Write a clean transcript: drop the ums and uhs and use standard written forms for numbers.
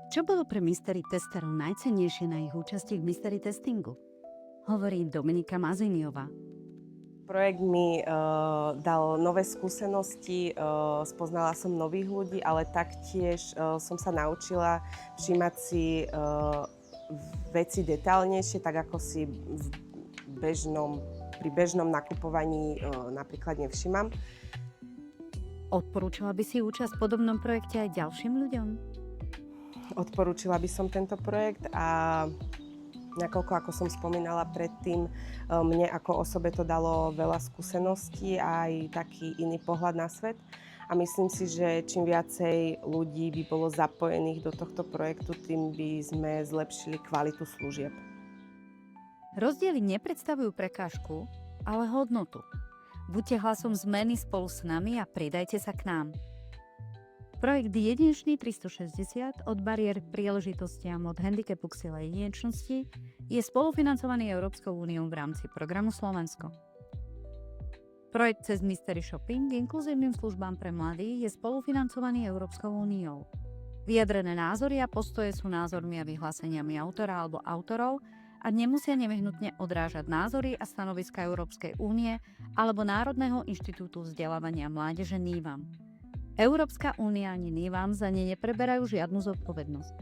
Čo bolo pre mystery testerov najcennejšie na ich účasti v mystery testingu? Hovorí Dominika Maziniová. Projekt mi dal nové skúsenosti, spoznala som nových ľudí, ale taktiež som sa naučila všímať si veci detailnejšie, tak ako si pri bežnom nakupovaní napríklad nevšímam. Odporúčala by si účasť v podobnom projekte aj ďalším ľuďom? Odporúčila by som tento projekt a nakoľko, ako som spomínala predtým, mne ako osobe to dalo veľa skúseností a aj taký iný pohľad na svet. A myslím si, že čím viacej ľudí by bolo zapojených do tohto projektu, tým by sme zlepšili kvalitu služieb. Rozdiely nepredstavujú prekážku, ale hodnotu. Buďte hlasom zmeny spolu s nami a pridajte sa k nám. Projekt Jedinečný 360 od bariér k príležitostiam od handicapu k sile jedinečnosti je spolufinancovaný Európskou úniou v rámci programu Slovensko. Projekt cez Mystery Shopping inkluzívnym službám pre mladých je spolufinancovaný Európskou úniou. Vyjadrené názory a postoje sú názormi a vyhláseniami autora alebo autorov a nemusia nevyhnutne odrážať názory a stanoviska Európskej únie alebo Národného inštitútu vzdelávania mládeže NIVAM. Európska únia ani NIVAM za ne nepreberajú žiadnu zodpovednosť.